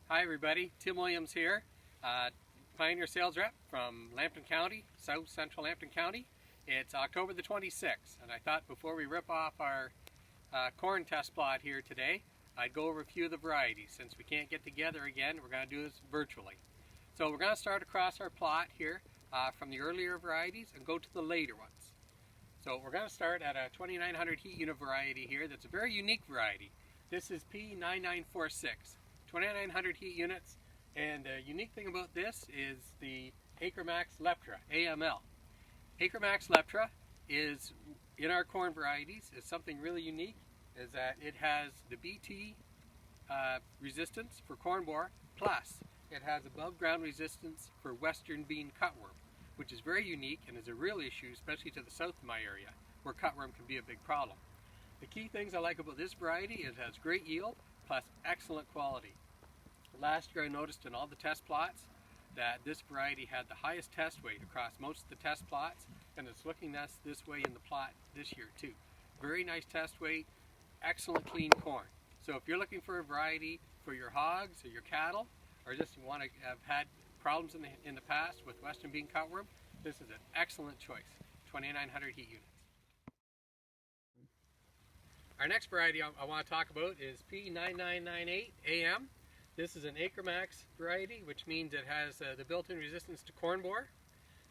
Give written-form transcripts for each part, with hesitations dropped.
Hi everybody, Tim Williams here, Pioneer Sales Rep from Lambton County, South Central Lambton County. It's October the 26th, and I thought before we rip off our corn test plot here today, I'd go over a few of the varieties. Since we can't get together again, we're going to do this virtually. So we're going to start across our plot here from the earlier varieties and go to the later ones. So we're going to start at a 2900 heat unit variety here that's a very unique variety. This is P9946. 2900 heat units, and the unique thing about this is the AcreMax Leptra, AML. AcreMax Leptra is, in our corn varieties, is something really unique, is that it has the BT resistance for corn borer, plus it has above ground resistance for western bean cutworm, which is very unique and is a real issue, especially to the south of my area, where cutworm can be a big problem. The key things I like about this variety is it has great yield, plus excellent quality. Last year I noticed in all the test plots that this variety had the highest test weight across most of the test plots, and it's looking this way in the plot this year too. Very nice test weight, excellent clean corn. So if you're looking for a variety for your hogs or your cattle, or just want to have had problems in the past with western bean cutworm, this is an excellent choice. 2900 heat units. Our next variety I want to talk about is P9998 AM. This is an AcreMax variety, which means it has the built-in resistance to corn borer.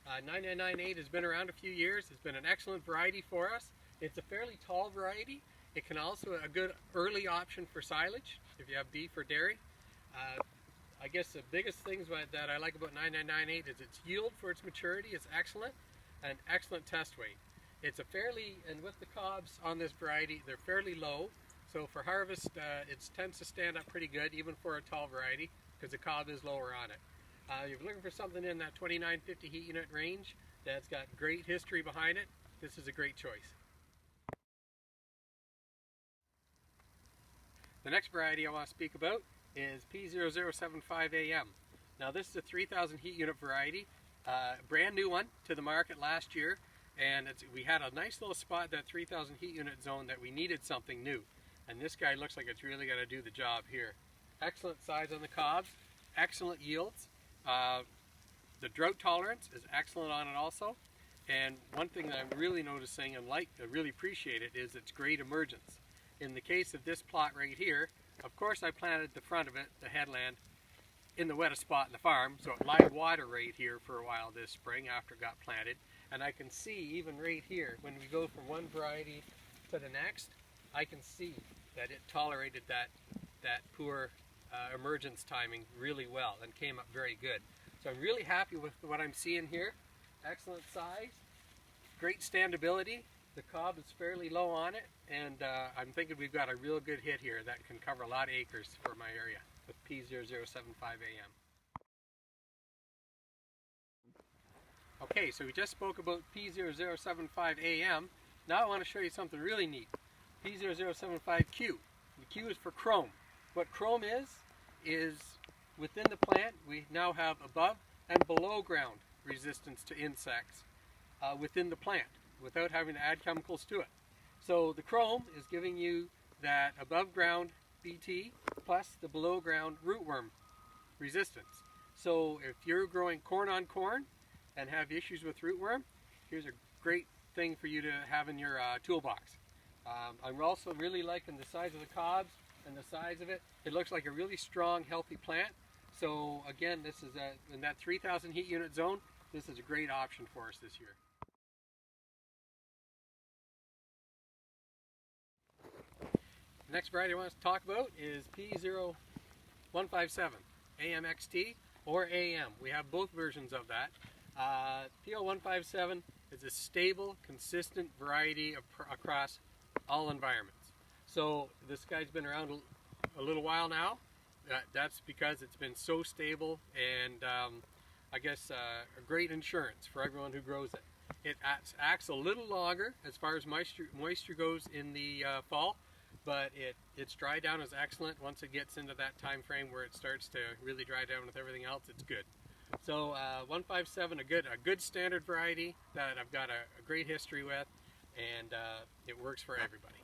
9998 has been around a few years. It's been an excellent variety for us. It's a fairly tall variety. It can also a good early option for silage if you have beef or dairy. I guess the biggest things that I like about 9998 is its yield for its maturity is excellent, and excellent test weight. It's a fairly, and with the cobs on this variety, they're fairly low. So for harvest, it tends to stand up pretty good, even for a tall variety, because the cob is lower on it. If you're looking for something in that 2950 heat unit range that's got great history behind it, this is a great choice. The next variety I want to speak about is P0075AM. Now this is a 3000 heat unit variety, brand new one to the market last year. And we had a nice little spot, that 3000 heat unit zone, that we needed something new. And this guy looks like it's really going to do the job here. Excellent size on the cobs, excellent yields. The drought tolerance is excellent on it also. And one thing that I'm really noticing and I really appreciate it is its great emergence. In the case of this plot right here, of course I planted the front of it, the headland, in the wettest spot in the farm, so it lied water right here for a while this spring after it got planted. And I can see even right here, when we go from one variety to the next, I can see that it tolerated that poor emergence timing really well and came up very good. So I'm really happy with what I'm seeing here. Excellent size, great standability. The cob is fairly low on it, and I'm thinking we've got a real good hit here that can cover a lot of acres for my area with P0075AM. Okay, so we just spoke about P0075AM. Now I want to show you something really neat. P0075Q. The Q is for chrome. What chrome is within the plant we now have above and below ground resistance to insects within the plant without having to add chemicals to it. So the chrome is giving you that above ground BT plus the below ground rootworm resistance. So if you're growing corn on corn and have issues with rootworm, here's a great thing for you to have in your toolbox. I'm also really liking the size of the cobs and the size of it. It looks like a really strong, healthy plant. So again, this is in that 3000 heat unit zone, this is a great option for us this year. The next variety I want to talk about is P0157, AMXT or AM. We have both versions of that. P0157 is a stable, consistent variety across all environments. So this guy's been around a little while now. That's because it's been so stable and I guess a great insurance for everyone who grows it. It acts a little longer as far as moisture goes in the fall, but its dry down is excellent. Once it gets into that time frame where it starts to really dry down with everything else, it's good. So 157, a good standard variety that I've got a great history with, and it works for everybody.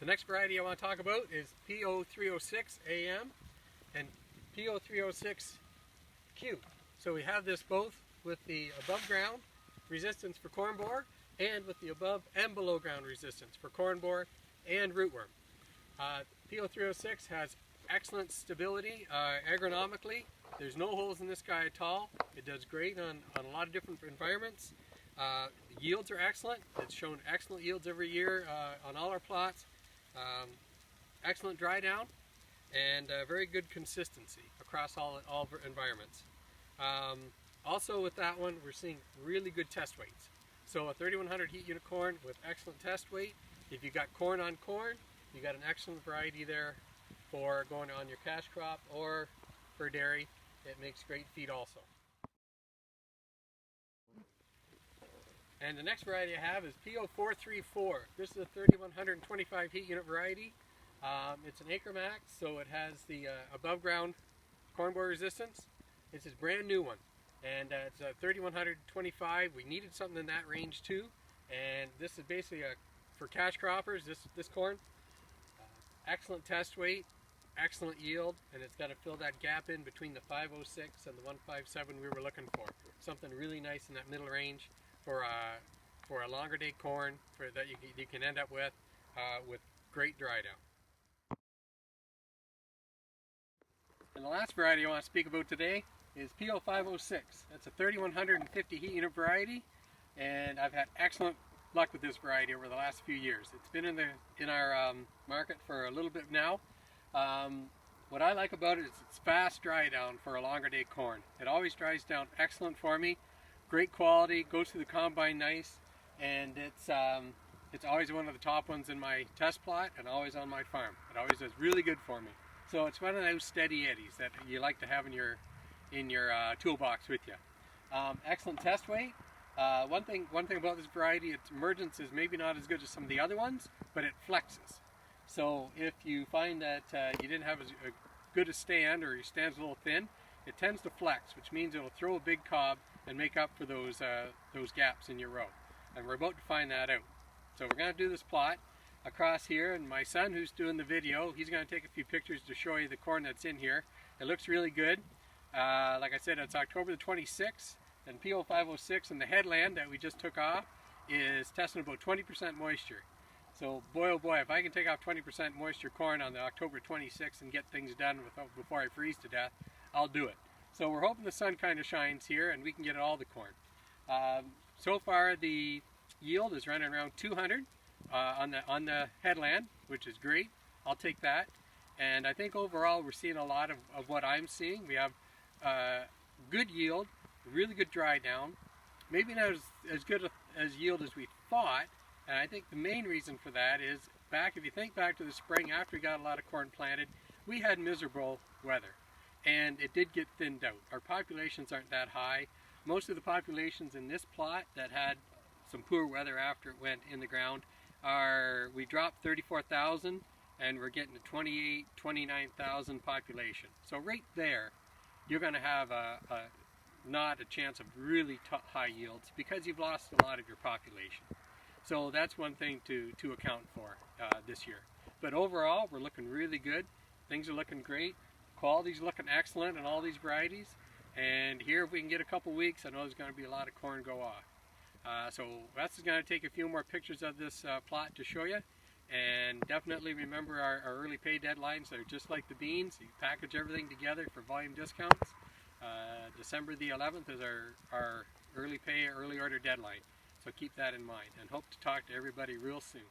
The next variety I want to talk about is P0306 AM and P0306Q. So we have this both with the above ground resistance for corn borer and with the above and below ground resistance for corn borer and rootworm. P0306 has excellent stability agronomically. There's no holes in this guy at all. It does great on a lot of different environments. Yields are excellent. It's shown excellent yields every year on all our plots. Excellent dry down and very good consistency across all environments. Also with that one, we're seeing really good test weights. So a 3100 heat unit corn with excellent test weight. If you got corn on corn, you got an excellent variety there for going on your cash crop or for dairy. It makes great feed also. And the next variety I have is P0434. This is a 3125 heat unit variety. It's an Acre Max, so it has the above ground corn borer resistance. It's a brand new one, and it's a 3125. We needed something in that range too, and this is basically for cash croppers. This corn, excellent test weight, excellent yield, and it's got to fill that gap in between the 506 and the 157 we were looking for. Something really nice in that middle range for a longer day corn that you can end up with great dry down. And the last variety I want to speak about today is P0506. That's a 3150 heat unit variety, and I've had excellent luck with this variety over the last few years. It's been in our market for a little bit now. What I like about it is it's fast dry down for a longer day corn. It always dries down excellent for me. Great quality, goes through the combine nice, and it's always one of the top ones in my test plot and always on my farm. It always does really good for me. So it's one of those steady eddies that you like to have in your toolbox with you. Excellent test weight. One thing about this variety, its emergence is maybe not as good as some of the other ones, but it flexes. So if you find that you didn't have as good a stand, or your stand's a little thin, it tends to flex, which means it'll throw a big cob and make up for those gaps in your row. And we're about to find that out. So we're going to do this plot across here, and my son, who's doing the video, he's going to take a few pictures to show you the corn that's in here. It looks really good. Like I said, it's October the 26th, and P0506 in the headland that we just took off is testing about 20% moisture. So boy oh boy, if I can take off 20% moisture corn on the October 26th and get things done before I freeze to death, I'll do it. So we're hoping the sun kind of shines here and we can get all the corn. So far the yield is running around 200 on the headland, which is great. I'll take that. And I think overall we're seeing a lot of what I'm seeing. We have good yield, really good dry down, maybe not as good as yield as we thought. And I think the main reason for that is if you think back to the spring after we got a lot of corn planted, we had miserable weather. And it did get thinned out. Our populations aren't that high. Most of the populations in this plot that had some poor weather after it went in the ground we dropped 34,000 and we're getting to 28, 29,000 population. So right there, you're going to have not a chance of really high yields because you've lost a lot of your population. So that's one thing to account for this year. But overall, we're looking really good. Things are looking great. Quality's looking excellent in all these varieties. And here, if we can get a couple weeks, I know there's going to be a lot of corn go off. So that's going to take a few more pictures of this plot to show you. And definitely remember our early pay deadlines. They're just like the beans. You package everything together for volume discounts. December the 11th is our early pay, early order deadline. So keep that in mind, and hope to talk to everybody real soon.